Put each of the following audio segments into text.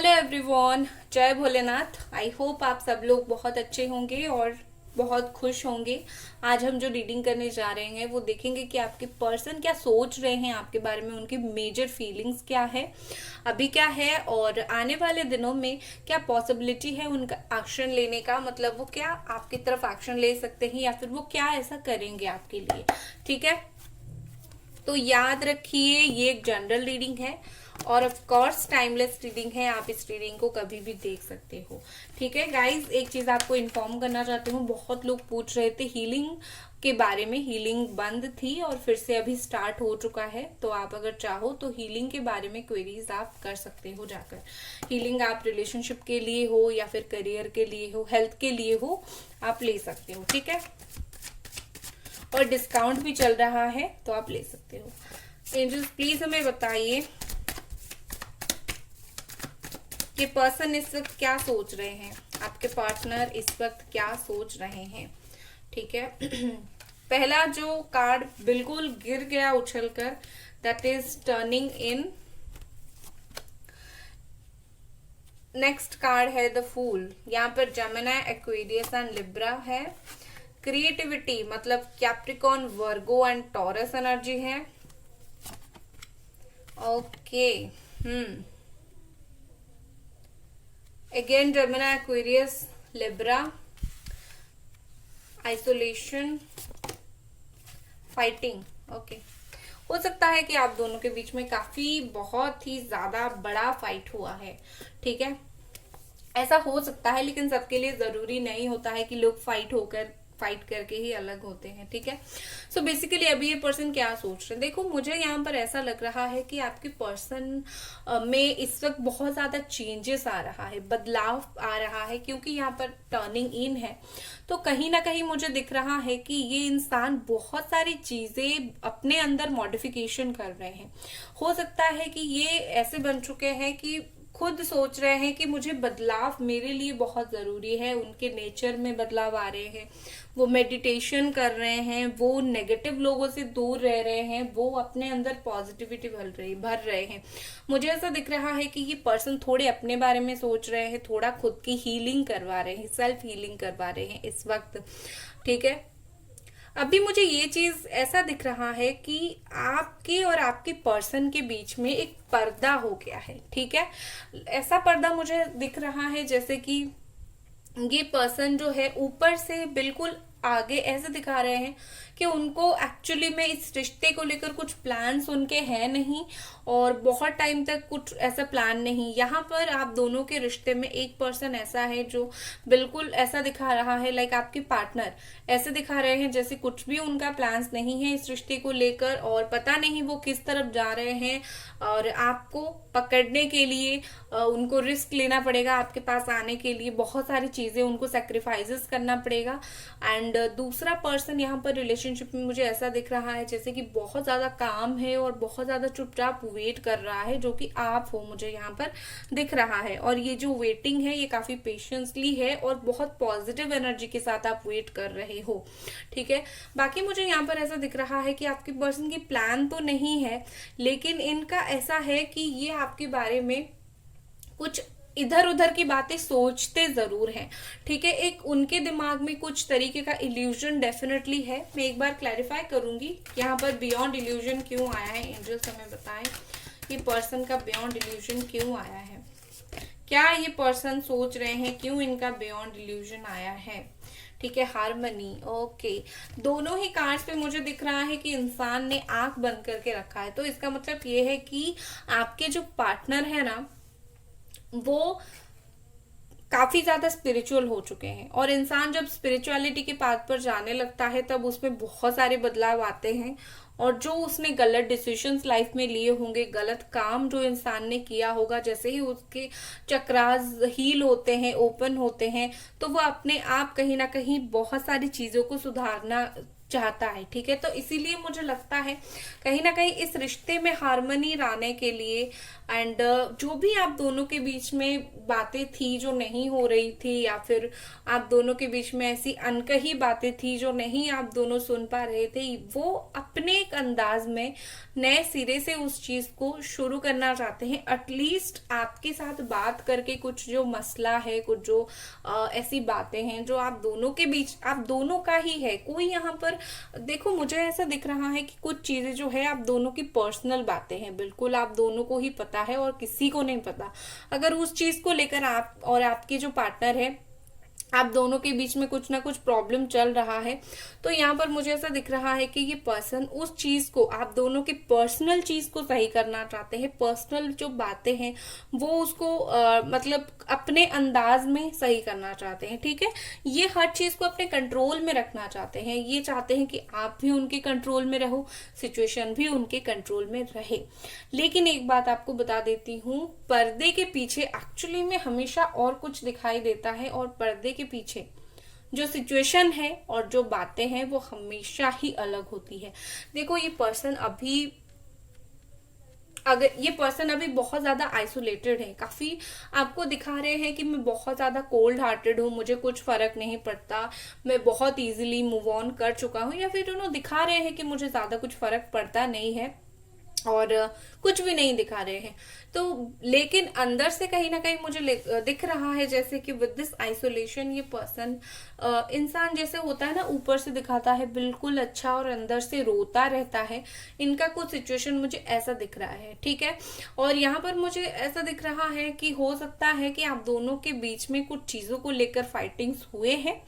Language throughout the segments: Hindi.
हेलो एवरीवन, जय भोलेनाथ। आई होप आप सब लोग बहुत अच्छे होंगे और बहुत खुश होंगे। आज हम जो रीडिंग करने जा रहे हैं वो देखेंगे कि आपके पर्सन क्या सोच रहे हैं आपके बारे में, उनकी मेजर फीलिंग्स क्या है, अभी क्या है और आने वाले दिनों में क्या पॉसिबिलिटी है उनका एक्शन लेने का। मतलब वो क्या आपकी तरफ एक्शन ले सकते हैं या फिर वो क्या ऐसा करेंगे आपके लिए। ठीक है, तो याद रखिए ये एक जनरल रीडिंग है और ऑफ कोर्स टाइमलेस रीडिंग है। आप इस रीडिंग को कभी भी देख सकते हो। ठीक है गाइज, एक चीज आपको इन्फॉर्म करना चाहती हूँ। बहुत लोग पूछ रहे थे हीलिंग के बारे में। हीलिंग बंद थी और फिर से अभी स्टार्ट हो चुका है, तो आप अगर चाहो तो हीलिंग के बारे में क्वेरीज आप कर सकते हो जाकर। हीलिंग आप रिलेशनशिप के लिए हो या फिर करियर के लिए हो, हेल्थ के लिए हो, आप ले सकते हो। ठीक है, और डिस्काउंट भी चल रहा है तो आप ले सकते हो। एंजल्स प्लीज हमें बताइए कि पर्सन इस वक्त क्या सोच रहे हैं, आपके पार्टनर इस वक्त क्या सोच रहे हैं। ठीक है पहला जो कार्ड बिल्कुल गिर गया उछलकर, that is turning in. Next card है द फूल। यहाँ पर जेमिनी, एक्वेरियस एंड लिब्रा है। क्रिएटिविटी मतलब Capricorn, Virgo and Taurus energy है। Okay, again Gemini, Aquarius, Libra, isolation, fighting. Okay, हो सकता है कि आप दोनों के बीच में काफी बहुत ही ज्यादा बड़ा फाइट हुआ है। ठीक है, ऐसा हो सकता है, लेकिन सबके लिए जरूरी नहीं होता है कि लोग फाइट करके ही अलग होते हैं। ठीक है, सो बेसिकली अभी ये पर्सन क्या सोच रहे हैं, देखो मुझे यहाँ पर ऐसा लग रहा है कि आपके पर्सन में इस वक्त बहुत ज्यादा चेंजेस आ रहा है, बदलाव आ रहा है, क्योंकि यहाँ पर टर्निंग इन है। तो कहीं ना कहीं मुझे दिख रहा है कि ये इंसान बहुत सारी चीजें अपने अंदर मॉडिफिकेशन कर रहे हैं। हो सकता है कि ये ऐसे बन चुके हैं कि खुद सोच रहे हैं कि मुझे बदलाव मेरे लिए बहुत जरूरी है। उनके नेचर में बदलाव आ रहे हैं, वो मेडिटेशन कर रहे हैं, वो नेगेटिव लोगों से दूर रह रहे हैं, वो अपने अंदर पॉजिटिविटी भर रहे हैं। मुझे ऐसा दिख रहा है कि ये पर्सन थोड़े अपने बारे में सोच रहे हैं, थोड़ा खुद की हीलिंग करवा रहे हैं, सेल्फ हीलिंग करवा रहे हैं इस वक्त। ठीक है, अभी मुझे ये चीज ऐसा दिख रहा है कि आपके और आपके पर्सन के बीच में एक पर्दा हो गया है। ठीक है, ऐसा पर्दा मुझे दिख रहा है जैसे कि ये पर्सन जो है ऊपर से बिल्कुल आगे ऐसे दिखा रहे हैं कि उनको एक्चुअली में इस रिश्ते को लेकर कुछ प्लान्स उनके हैं नहीं, और बहुत टाइम तक कुछ ऐसा प्लान नहीं। यहाँ पर आप दोनों के रिश्ते में एक पर्सन ऐसा है जो बिल्कुल ऐसा दिखा रहा है, लाइक आपके पार्टनर ऐसे दिखा रहे हैं जैसे कुछ भी उनका प्लान्स नहीं है इस रिश्ते को लेकर, और पता नहीं वो किस तरफ जा रहे हैं। और आपको पकड़ने के लिए उनको रिस्क लेना पड़ेगा, आपके पास आने के लिए बहुत सारी चीजें उनको सेक्रीफाइसेस करना पड़ेगा। एंड दूसरा पर्सन यहाँ पर रिलेशनशिप में मुझे ऐसा दिख रहा है जैसे कि बहुत ज्यादा काम है और बहुत ज्यादा चुपचाप वेट कर रहा है, जो कि आप हो, मुझे यहाँ पर दिख रहा है। और ये जो वेटिंग है ये काफी पेशेंसली है और बहुत पॉजिटिव एनर्जी के साथ आप वेट कर रहे हो। ठीक है, बाकी मुझे यहाँ पर ऐसा दिख रहा है कि आपके पर्सन की प्लान तो नहीं है, लेकिन इनका ऐसा है कि ये आपके बारे में कुछ इधर उधर की बातें सोचते जरूर हैं। ठीक है, एक उनके दिमाग में कुछ तरीके का इल्यूजन डेफिनेटली है। मैं एक बार क्लैरिफाई करूंगी यहाँ पर बियॉन्ड इल्यूजन क्यों आया है। एंजल्स हमें बताएं कि पर्सन का बियॉन्ड इल्यूजन क्यों आया है, क्या ये पर्सन सोच रहे हैं, क्यों इनका बियॉन्ड इल्यूजन आया है। ठीक है, हार्मनी। ओके, दोनों ही कार्ड्स पे मुझे दिख रहा है कि इंसान ने आंख बंद करके रखा है, तो इसका मतलब ये है कि आपके जो पार्टनर है ना वो काफी ज्यादा स्पिरिचुअल हो चुके हैं, और इंसान जब स्पिरिचुअलिटी के पाथ पर जाने लगता है तब उसमें बहुत सारे बदलाव आते हैं। और जो उसने गलत डिसीजंस लाइफ में लिए होंगे, गलत काम जो इंसान ने किया होगा, जैसे ही उसके चक्रास हील होते हैं, ओपन होते हैं, तो वो अपने आप कहीं ना कहीं बहुत सारी चीजों को सुधारना चाहता है। ठीक है, तो इसीलिए मुझे लगता है कहीं ना कहीं इस रिश्ते में हार्मनी लाने के लिए एंड जो भी आप दोनों के बीच में बातें थी जो नहीं हो रही थी, या फिर आप दोनों के बीच में ऐसी अनकही बातें थी जो नहीं आप दोनों सुन पा रहे थे, वो अपने एक अंदाज में नए सिरे से उस चीज को शुरू करना चाहते हैं। एटलीस्ट आपके साथ बात करके कुछ जो मसला है, कुछ जो ऐसी बातें हैं जो आप दोनों के बीच, आप दोनों का ही है, कोई यहाँ पर देखो मुझे ऐसा दिख रहा है कि कुछ चीजें जो है आप दोनों की पर्सनल बातें हैं, बिल्कुल आप दोनों को ही पता है और किसी को नहीं पता। अगर उस चीज को लेकर आप और आपकी जो पार्टनर है, आप दोनों के बीच में कुछ ना कुछ प्रॉब्लम चल रहा है, तो यहाँ पर मुझे ऐसा दिख रहा है कि ये पर्सन उस चीज को, आप दोनों की पर्सनल चीज को सही करना चाहते हैं। पर्सनल जो बातें हैं वो उसको मतलब अपने अंदाज में सही करना चाहते हैं। ठीक है, ये हर चीज को अपने कंट्रोल में रखना चाहते हैं। ये चाहते हैं कि आप भी उनके कंट्रोल में रहो, सिचुएशन भी उनके कंट्रोल में रहे। लेकिन एक बात आपको बता देती हूँ, पर्दे के पीछे एक्चुअली में हमेशा और कुछ दिखाई देता है, और पर्दे के पीछे जो सिचुएशन है और जो बातें हैं वो हमेशा ही अलग होती है। देखो ये पर्सन अभी बहुत ज्यादा आइसोलेटेड है, काफी आपको दिखा रहे हैं कि मैं बहुत ज्यादा कोल्ड हार्टेड हूँ, मुझे कुछ फर्क नहीं पड़ता, मैं बहुत इजीली मूव ऑन कर चुका हूँ, या फिर दिखा रहे हैं कि मुझे ज्यादा कुछ फर्क पड़ता नहीं है और कुछ भी नहीं दिखा रहे हैं। तो लेकिन अंदर से कहीं ना कहीं मुझे दिख रहा है जैसे कि विद दिस आइसोलेशन ये पर्सन, इंसान जैसे होता है ना, ऊपर से दिखाता है बिल्कुल अच्छा और अंदर से रोता रहता है। इनका कुछ सिचुएशन मुझे ऐसा दिख रहा है। ठीक है, और यहाँ पर मुझे ऐसा दिख रहा है कि हो सकता है कि आप दोनों के बीच में कुछ चीजों को लेकर फाइटिंग्स हुए हैं,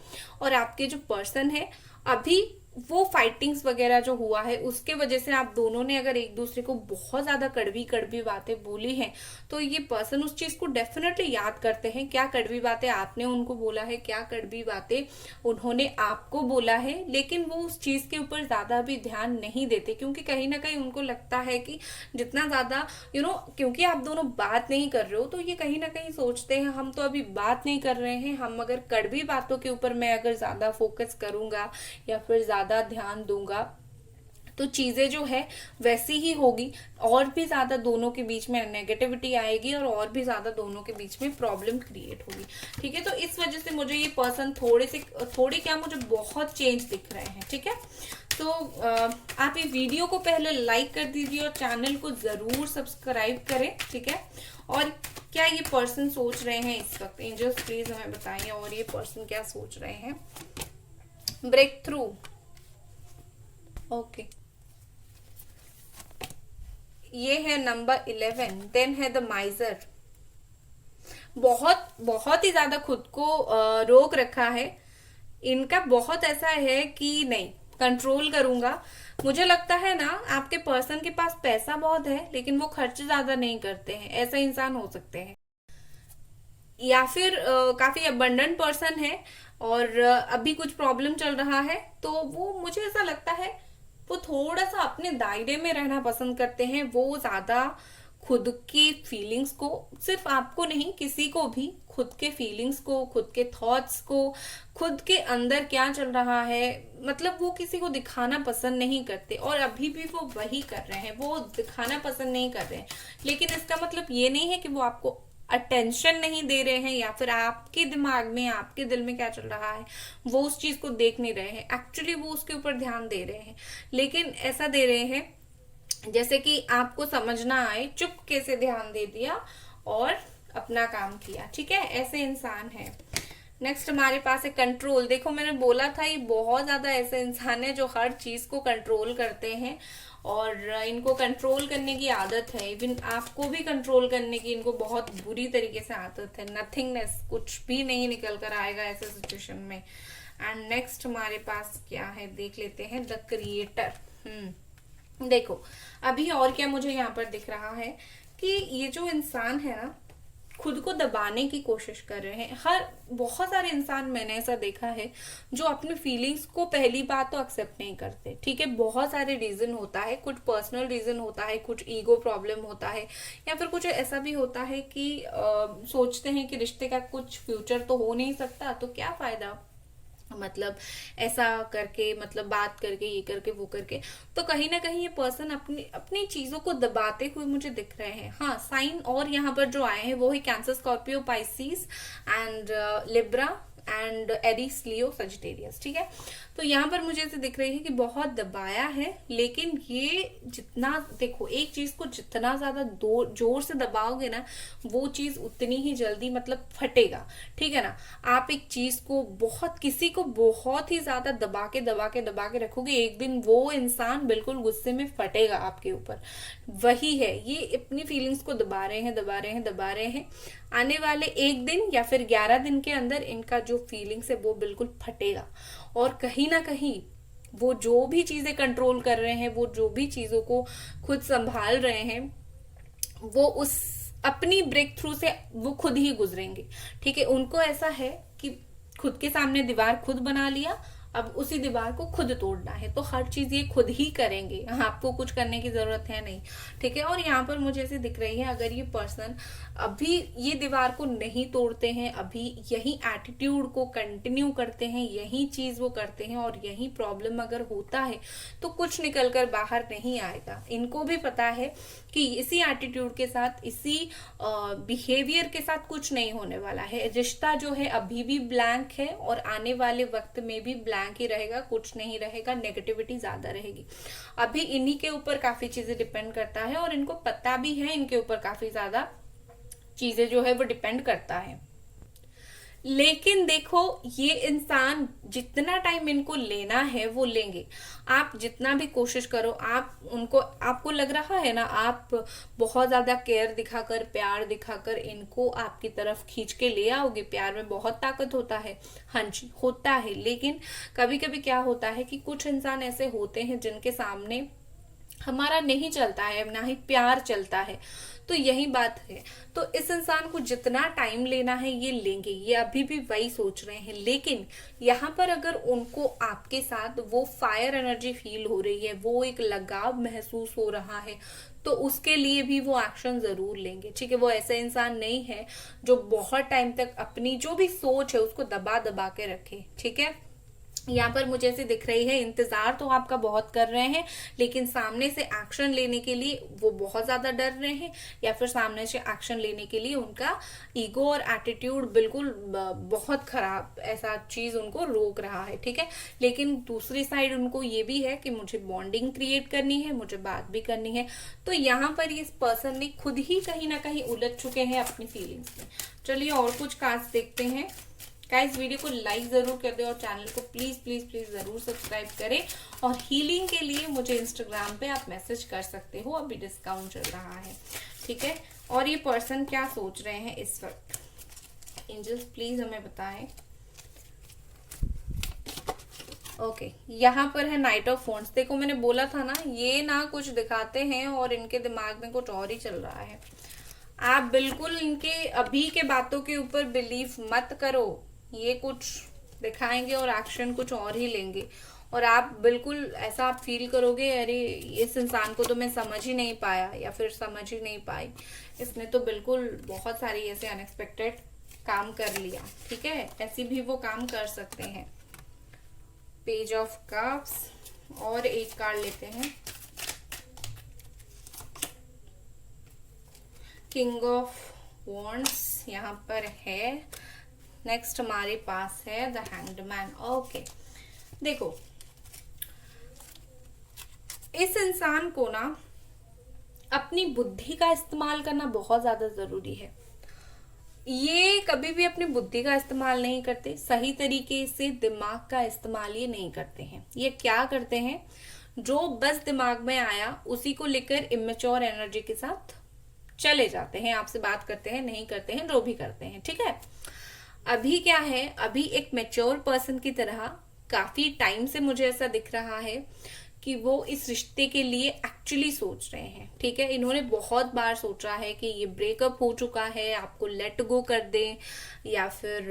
और आपके जो पर्सन है अभी वो फाइटिंग्स वगैरह जो हुआ है उसके वजह से आप दोनों ने अगर एक दूसरे को बहुत ज्यादा कड़वी कड़वी बातें बोली हैं, तो ये पर्सन उस चीज को डेफिनेटली याद करते हैं। क्या कड़वी बातें आपने उनको बोला है, क्या कड़वी बातें उन्होंने आपको बोला है, लेकिन वो उस चीज के ऊपर ज्यादा भी ध्यान नहीं देते, क्योंकि कहीं ना कहीं उनको लगता है कि जितना ज्यादा क्योंकि आप दोनों बात नहीं कर रहे हो, तो ये कहीं ना कहीं सोचते हैं हम तो अभी बात नहीं कर रहे हैं, हम अगर कड़वी बातों के ऊपर मैं अगर ज्यादा फोकस करूंगा या फिर ज्यादा ध्यान दूंगा तो चीजें जो है वैसी ही होगी, और भी ज्यादा दोनों के बीच में नेगेटिविटी आएगी और भी ज्यादा दोनों के बीच में प्रॉब्लम क्रिएट होगी। ठीक है, तो इस वजह से मुझे ये पर्सन थोड़े क्या मुझे बहुत चेंज दिख रहे हैं। ठीक है, तो आप ये वीडियो को पहले लाइक कर दीजिए और चैनल को जरूर सब्सक्राइब करें। ठीक है, और क्या ये पर्सन सोच रहे हैं इस वक्त, एंजल्स प्लीज हमें बताइए, और ये पर्सन क्या सोच रहे हैं। ब्रेक थ्रू, ओके, ये है नंबर 11, देन है द माइजर। बहुत ही ज्यादा खुद को रोक रखा है इनका, बहुत ऐसा है कि नहीं कंट्रोल करूंगा। मुझे लगता है ना आपके पर्सन के पास पैसा बहुत है लेकिन वो खर्च ज्यादा नहीं करते हैं, ऐसा इंसान हो सकते हैं। या फिर काफी अबंडेंट पर्सन है और अभी कुछ प्रॉब्लम चल रहा है, तो वो मुझे ऐसा लगता है वो थोड़ा सा अपने दायरे में रहना पसंद करते हैं। वो ज्यादा खुद की फीलिंग्स को, सिर्फ आपको नहीं किसी को भी, खुद के फीलिंग्स को, खुद के थॉट्स को, खुद के अंदर क्या चल रहा है, मतलब वो किसी को दिखाना पसंद नहीं करते, और अभी भी वो वही कर रहे हैं, वो दिखाना पसंद नहीं कर रहे हैं। लेकिन इसका मतलब ये नहीं है कि वो आपको अटेंशन नहीं दे रहे हैं, या फिर आपके दिमाग में, आपके दिल में क्या चल रहा है वो उस चीज को देख नहीं रहे हैं। एक्चुअली वो उसके ऊपर ध्यान दे रहे हैं, लेकिन ऐसा दे रहे हैं जैसे कि आपको समझना आए, चुपके से ध्यान दे दिया और अपना काम किया। ठीक है, ऐसे इंसान है। नेक्स्ट हमारे पास है कंट्रोल। देखो मैंने बोला था ये बहुत ज्यादा ऐसे इंसान है जो हर चीज को कंट्रोल करते हैं, और इनको कंट्रोल करने की आदत है, इवन आपको भी कंट्रोल करने की इनको बहुत बुरी तरीके से आदत है। नथिंगनेस, कुछ भी नहीं निकल कर आएगा ऐसे सिचुएशन में। एंड नेक्स्ट हमारे पास क्या है देख लेते हैं, द क्रिएटर। देखो अभी और क्या मुझे यहाँ पर दिख रहा है कि ये जो इंसान है ना खुद को दबाने की कोशिश कर रहे हैं। बहुत सारे इंसान मैंने ऐसा देखा है जो अपनी फीलिंग्स को पहली बात तो एक्सेप्ट नहीं करते। ठीक है, बहुत सारे रीजन होता है, कुछ पर्सनल रीजन होता है, कुछ ईगो प्रॉब्लम होता है, या फिर कुछ ऐसा भी होता है कि सोचते हैं कि रिश्ते का कुछ फ्यूचर तो हो नहीं सकता, तो क्या फायदा, मतलब ऐसा करके, मतलब बात करके, ये करके, वो करके। तो कहीं ना कहीं ये पर्सन अपनी अपनी चीजों को दबाते हुए मुझे दिख रहे हैं। हाँ, साइन और यहाँ पर जो आए हैं वो है cancer, Scorpio, Pisces and Libra and Aries, Leo, Sagittarius. ठीक है, तो यहाँ पर मुझे ऐसे दिख रही है कि बहुत दबाया है, लेकिन ये जितना, देखो, एक चीज को जितना ज्यादा जोर से दबाओगे ना, वो चीज उतनी ही जल्दी मतलब फटेगा। ठीक है ना। आप एक चीज को बहुत, किसी को बहुत ही ज्यादा दबा के दबा के दबा के रखोगे, एक दिन वो इंसान बिल्कुल गुस्से में फटेगा आपके ऊपर। वही है, ये अपनी फीलिंग्स को दबा रहे हैं, दबा रहे हैं, दबा रहे हैं। आने वाले एक दिन या फिर 11 दिन के अंदर इनका जो फीलिंग्स है वो बिल्कुल फटेगा। और कहीं ना कहीं वो जो भी चीजें कंट्रोल कर रहे हैं, वो जो भी चीजों को खुद संभाल रहे हैं, वो उस अपनी ब्रेक थ्रू से वो खुद ही गुजरेंगे। ठीक है, उनको ऐसा है कि खुद के सामने दीवार खुद बना लिया, अब उसी दीवार को खुद तोड़ना है, तो हर चीज ये खुद ही करेंगे, आपको कुछ करने की जरूरत है नहीं। ठीक है, और यहाँ पर मुझे ऐसे दिख रही है, अगर ये पर्सन अभी ये दीवार को नहीं तोड़ते हैं, अभी यही एटीट्यूड को कंटिन्यू करते हैं, यही चीज वो करते हैं, और यही प्रॉब्लम अगर होता है तो कुछ निकल कर बाहर नहीं आएगा। इनको भी पता है कि इसी एटीट्यूड के साथ, इसी बिहेवियर के साथ कुछ नहीं होने वाला है। रिश्ता जो है अभी भी ब्लैंक है, और आने वाले वक्त में भी ब्लैंक ही रहेगा, कुछ नहीं रहेगा, नेगेटिविटी ज्यादा रहेगी। अभी इन्हीं के ऊपर काफी चीजें डिपेंड करता है, और इनको पता भी है इनके ऊपर काफी ज्यादा चीजें जो है वो डिपेंड करता है। लेकिन देखो, ये इंसान जितना टाइम इनको लेना है वो लेंगे। आप जितना भी कोशिश करो, आप उनको, आपको लग रहा है ना, आप बहुत ज्यादा केयर दिखाकर, प्यार दिखाकर इनको आपकी तरफ खींच के ले आओगे। प्यार में बहुत ताकत होता है, हाँ जी होता है। लेकिन कभी कभी क्या होता है कि कुछ इंसान ऐसे होते हैं जिनके सामने हमारा नहीं चलता है, ना ही प्यार चलता है। तो यही बात है। तो इस इंसान को जितना टाइम लेना है ये लेंगे, ये अभी भी वही सोच रहे हैं। लेकिन यहाँ पर अगर उनको आपके साथ वो फायर एनर्जी फील हो रही है, वो एक लगाव महसूस हो रहा है, तो उसके लिए भी वो एक्शन जरूर लेंगे। ठीक है, वो ऐसा इंसान नहीं है जो बहुत टाइम तक अपनी जो भी सोच है उसको दबा दबा के रखे। ठीक है, यहाँ पर मुझे ऐसे दिख रही है, इंतजार तो आपका बहुत कर रहे हैं, लेकिन सामने से एक्शन लेने के लिए वो बहुत ज्यादा डर रहे हैं, या फिर सामने से एक्शन लेने के लिए उनका ईगो और एटीट्यूड बिल्कुल बहुत खराब, ऐसा चीज उनको रोक रहा है। ठीक है, लेकिन दूसरी साइड उनको ये भी है कि मुझे बॉन्डिंग क्रिएट करनी है, मुझे बात भी करनी है। तो यहाँ पर इस पर्सन ने खुद ही कहीं ना कहीं उलझ चुके हैं अपनी फीलिंग्स में। चलिए और कुछ कार्ड्स देखते हैं। गाइस, वीडियो को लाइक जरूर कर दे, और चैनल को प्लीज प्लीज प्लीज जरूर सब्सक्राइब करें। और हीलिंग के लिए मुझे इंस्टाग्राम पे आप मैसेज कर सकते हो, अभी डिस्काउंट चल रहा है। ठीक है, और ये पर्सन क्या सोच रहे हैं इस वक्त, एंजल्स प्लीज हमें बताएं। ओके, यहाँ पर है नाइट ऑफ फोन्स। देखो, मैंने बोला था ना, ये ना कुछ दिखाते हैं और इनके दिमाग में कुछ और ही चल रहा है। आप बिल्कुल इनके अभी के बातों के ऊपर बिलीव मत करो। ये कुछ दिखाएंगे और एक्शन कुछ और ही लेंगे, और आप बिल्कुल ऐसा आप फील करोगे, अरे इस इंसान को तो मैं समझ ही नहीं पाया, या फिर समझ ही नहीं पाई, इसने तो बिल्कुल बहुत सारी ऐसे अनएक्सपेक्टेड काम कर लिया। ठीक है, ऐसी भी वो काम कर सकते हैं। पेज ऑफ कप्स, और एक कार्ड लेते हैं, किंग ऑफ वॉन्ड्स यहाँ पर है। नेक्स्ट हमारे पास है द हैंग्ड मैन। ओके, देखो, इस इंसान को ना अपनी बुद्धि का इस्तेमाल करना बहुत ज्यादा जरूरी है। ये कभी भी अपनी बुद्धि का इस्तेमाल नहीं करते, सही तरीके से दिमाग का इस्तेमाल ये नहीं करते हैं। ये क्या करते हैं, जो बस दिमाग में आया उसी को लेकर इमेच्योर एनर्जी के साथ चले जाते हैं, आपसे बात करते हैं, नहीं करते हैं, जो भी करते हैं। ठीक है, अभी क्या है, अभी एक मैच्योर पर्सन की तरह काफी टाइम से मुझे ऐसा दिख रहा है कि वो इस रिश्ते के लिए एक्चुअली सोच रहे हैं। ठीक है, इन्होंने बहुत बार सोचा है कि ये ब्रेकअप हो चुका है, आपको लेट गो कर दें, या फिर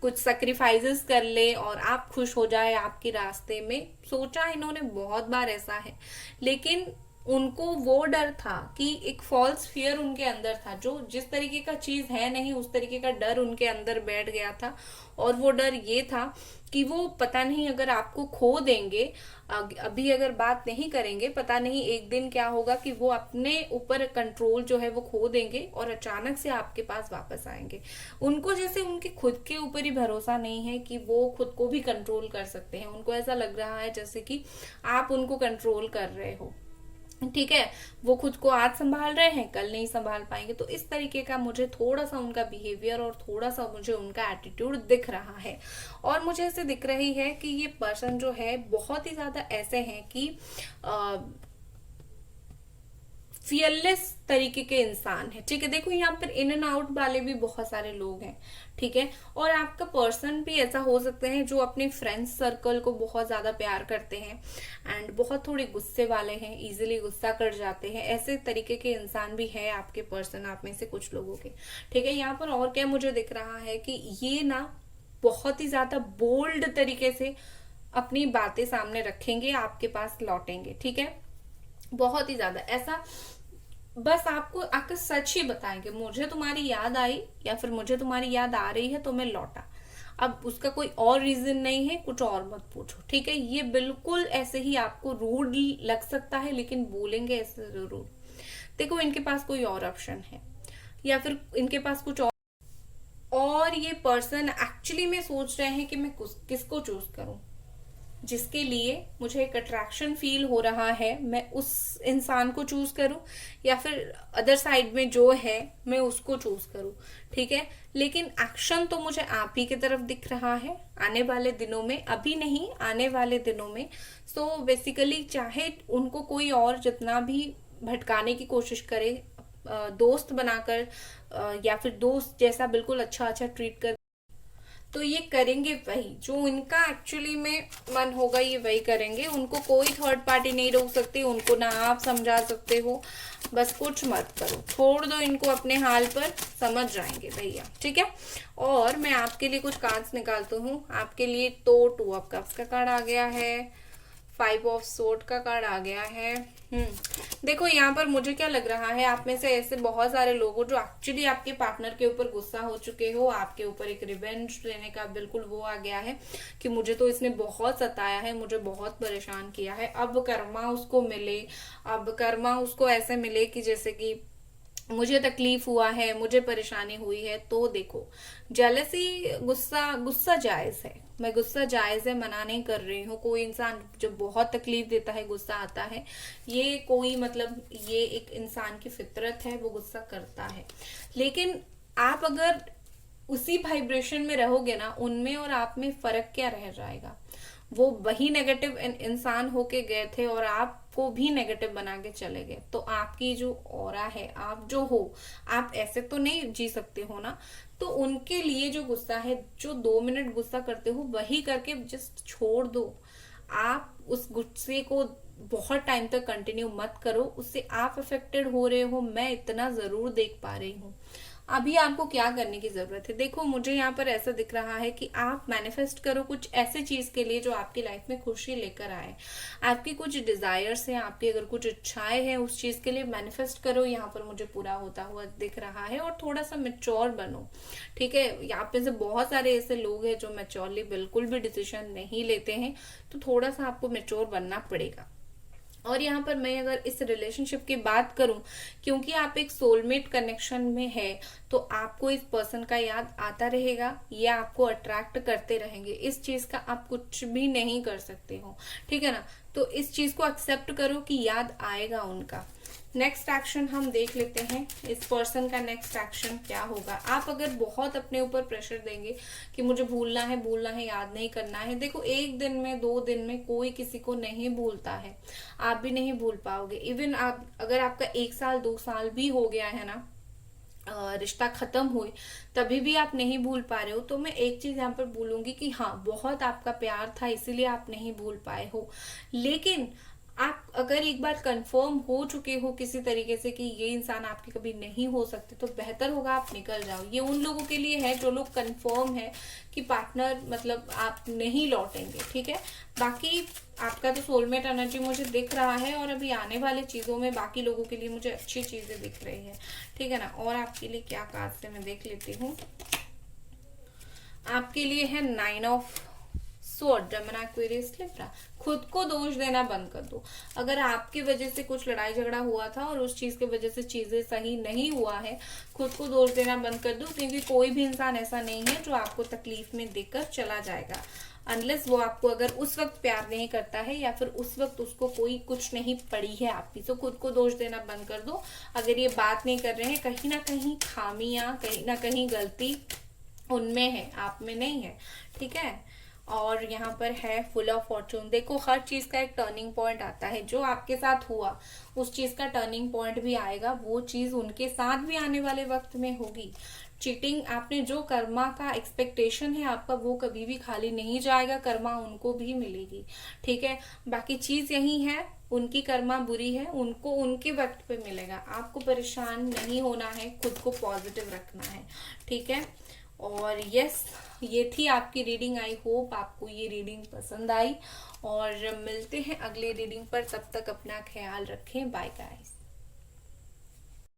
कुछ सेक्रीफाइसेस कर ले और आप खुश हो जाए आपके रास्ते में। सोचा इन्होंने बहुत बार ऐसा है, लेकिन उनको वो डर था कि एक फॉल्स फियर उनके अंदर था, जो जिस तरीके का चीज है नहीं उस तरीके का डर उनके अंदर बैठ गया था। और वो डर ये था कि वो पता नहीं अगर आपको खो देंगे, अभी अगर बात नहीं करेंगे, पता नहीं एक दिन क्या होगा कि वो अपने ऊपर कंट्रोल जो है वो खो देंगे और अचानक से आपके पास वापस आएंगे। उनको जैसे उनके खुद के ऊपर ही भरोसा नहीं है कि वो खुद को भी कंट्रोल कर सकते हैं। उनको ऐसा लग रहा है जैसे कि आप उनको कंट्रोल कर रहे हो, ठीक है। वो खुद को आज संभाल रहे हैं, कल नहीं संभाल पाएंगे। तो इस तरीके का मुझे थोड़ा सा उनका बिहेवियर और थोड़ा सा मुझे उनका एटीट्यूड दिख रहा है। और मुझे ऐसे दिख रही है कि ये पर्सन जो है बहुत ही ज्यादा ऐसे हैं कि फियरलेस तरीके के इंसान है, ठीक है। देखो यहाँ पर इन एंड आउट वाले भी बहुत सारे लोग हैं, ठीक है। और आपका पर्सन भी ऐसा हो सकते हैं जो अपने फ्रेंड्स सर्कल को बहुत ज्यादा प्यार करते हैं एंड बहुत थोड़े गुस्से वाले हैं, इजीली गुस्सा कर जाते हैं। ऐसे तरीके के इंसान भी है आपके पर्सन, आप में से कुछ लोगों के, ठीक है। यहाँ पर और क्या मुझे दिख रहा है कि ये ना बहुत ही ज्यादा बोल्ड तरीके से अपनी बातें सामने रखेंगे, आपके पास लौटेंगे, ठीक है। बहुत ही ज्यादा ऐसा बस आपको आकर सच ही बताएंगे, मुझे तुम्हारी याद आई या फिर मुझे तुम्हारी याद आ रही है तो मैं लौटा। अब उसका कोई और रीजन नहीं है, कुछ और मत पूछो, ठीक है। ये बिल्कुल ऐसे ही आपको रूड लग सकता है लेकिन बोलेंगे ऐसे जरूर। देखो इनके पास कोई और ऑप्शन है या फिर इनके पास कुछ और ये पर्सन एक्चुअली में सोच रहे हैं कि मैं किसको चूज करूं, जिसके लिए मुझे एक अट्रैक्शन फील हो रहा है, मैं उस इंसान को चूज करूं या फिर अदर साइड में जो है मैं उसको चूज करूं, ठीक है। लेकिन एक्शन तो मुझे आप ही की तरफ दिख रहा है आने वाले दिनों में, अभी नहीं आने वाले दिनों में। सो बेसिकली चाहे उनको कोई और जितना भी भटकाने की कोशिश करे, दोस्त बनाकर या फिर दोस्त जैसा बिल्कुल अच्छा अच्छा ट्रीट कर, तो ये करेंगे वही जो इनका एक्चुअली में मन होगा, ये वही करेंगे। उनको कोई थर्ड पार्टी नहीं रोक सकती, उनको ना आप समझा सकते हो। बस कुछ मत करो, छोड़ दो इनको अपने हाल पर, समझ जाएंगे भैया, ठीक है। और मैं आपके लिए कुछ कार्ड्स निकालती हूँ आपके लिए। तो 2 ऑफ कप्स का कार्ड आ गया है, 5 ऑफ सोर्ड का कार्ड आ गया है। देखो यहाँ पर मुझे क्या लग रहा है, आप में से ऐसे बहुत सारे लोग हो जो एक्चुअली आपके पार्टनर के ऊपर गुस्सा हो चुके हो, आपके ऊपर एक रिवेंज लेने का बिल्कुल वो आ गया है कि मुझे तो इसने बहुत सताया है, मुझे बहुत परेशान किया है, अब कर्मा उसको मिले, अब कर्मा उसको ऐसे मिले कि जैसे कि मुझे तकलीफ हुआ है, मुझे परेशानी हुई है। तो देखो जेलसी गुस्सा गुस्सा जायज है, मैं गुस्सा जायज है मना नहीं कर रही हूँ। कोई इंसान जब बहुत तकलीफ देता है गुस्सा आता है, ये कोई मतलब ये एक इंसान की फितरत है, वो गुस्सा करता है। लेकिन आप अगर उसी वाइब्रेशन में रहोगे ना, उनमें और आप में फर्क क्या रह जाएगा। वो वही नेगेटिव इंसान होके गए थे और आपको भी नेगेटिव बना के चले गए। तो आपकी जो ऑरा है, आप जो हो, आप ऐसे तो नहीं जी सकते हो ना। तो उनके लिए जो गुस्सा है, जो 2 मिनट गुस्सा करते हो वही करके जस्ट छोड़ दो। आप उस गुस्से को बहुत टाइम तक कंटिन्यू मत करो, उससे आप अफेक्टेड हो रहे हो, मैं इतना जरूर देख पा रही हूँ। अभी आपको क्या करने की जरूरत है, देखो मुझे यहाँ पर ऐसा दिख रहा है कि आप मैनिफेस्ट करो कुछ ऐसे चीज के लिए जो आपकी लाइफ में खुशी लेकर आए। आपकी कुछ डिजायर्स हैं, आपकी अगर कुछ इच्छाएं हैं, उस चीज के लिए मैनिफेस्ट करो, यहाँ पर मुझे पूरा होता हुआ दिख रहा है। और थोड़ा सा मेच्योर बनो, ठीक है। यहाँ पे से बहुत सारे ऐसे लोग हैं जो मेच्योरली बिल्कुल भी डिसीजन नहीं लेते हैं, तो थोड़ा सा आपको मेच्योर बनना पड़ेगा। और यहाँ पर मैं अगर इस रिलेशनशिप की बात करूं, क्योंकि आप एक सोलमेट कनेक्शन में है, तो आपको इस पर्सन का याद आता रहेगा, ये आपको अट्रैक्ट करते रहेंगे। इस चीज का आप कुछ भी नहीं कर सकते हो, ठीक है ना। तो इस चीज को एक्सेप्ट करो कि याद आएगा उनका। नेक्स्ट एक्शन हम देख लेते हैं, इस पर्सन का नेक्स्ट एक्शन क्या होगा। आप अगर बहुत अपने ऊपर प्रेशर देंगे कि मुझे भूलना है, याद नहीं करना है, देखो 1 दिन में 2 दिन में कोई किसी को नहीं भूलता है, आप भी नहीं भूल पाओगे। इवन आप अगर आपका 1 साल 2 साल भी हो गया है ना, रिश्ता खत्म हुए, तभी भी आप नहीं भूल पा रहे हो, तो मैं एक चीज यहाँ पर बोलूंगी कि हाँ बहुत आपका प्यार था इसीलिए आप नहीं भूल पाए हो। लेकिन आप अगर एक बार कंफर्म हो चुके हो किसी तरीके से कि ये इंसान आपके कभी नहीं हो सकते, तो बेहतर होगा आप निकल जाओ। ये उन लोगों के लिए है जो लोग कंफर्म है कि पार्टनर मतलब आप नहीं लौटेंगे, ठीक है। बाकी आपका तो सोलमेट एनर्जी मुझे दिख रहा है, और अभी आने वाले चीजों में बाकी लोगों के लिए मुझे अच्छी चीजें दिख रही है, ठीक है ना। और आपके लिए क्या कार्ड से मैं देख लेती हूँ। आपके लिए है 9 of sword, Gemini, Aquarius, Libra. खुद को दोष देना बंद कर दो। अगर आपकी वजह से कुछ लड़ाई झगड़ा हुआ था और उस चीज की वजह से चीजें सही नहीं हुआ है, खुद को दोष देना बंद कर दो, क्योंकि कोई भी इंसान ऐसा नहीं है जो आपको तकलीफ में देकर चला जाएगा। अनलेस वो आपको अगर उस वक्त प्यार नहीं करता है या फिर उस वक्त उसको कोई कुछ नहीं पड़ी है आपकी, तो खुद को दोष देना बंद कर दो। अगर ये बात नहीं कर रहे हैं, कहीं ना कहीं खामियां, कहीं ना कहीं गलती उनमें है, आप में नहीं है, ठीक है। और यहाँ पर है फुल ऑफ फॉर्चून। देखो, हर चीज का एक टर्निंग पॉइंट आता है। जो आपके साथ हुआ उस चीज का टर्निंग पॉइंट भी आएगा, वो चीज उनके साथ भी आने वाले वक्त में होगी। चीटिंग, आपने जो कर्मा का एक्सपेक्टेशन है आपका, वो कभी भी खाली नहीं जाएगा, कर्मा उनको भी मिलेगी, ठीक है। बाकी चीज यही है, उनकी कर्मा बुरी है, उनको उनके वक्त पे मिलेगा। आपको परेशान नहीं होना है, खुद को पॉजिटिव रखना है, ठीक है। और यस, ये थी आपकी रीडिंग। आई होप आपको ये रीडिंग पसंद आई, और मिलते हैं अगली रीडिंग पर। तब तक अपना ख्याल रखें। Bye guys.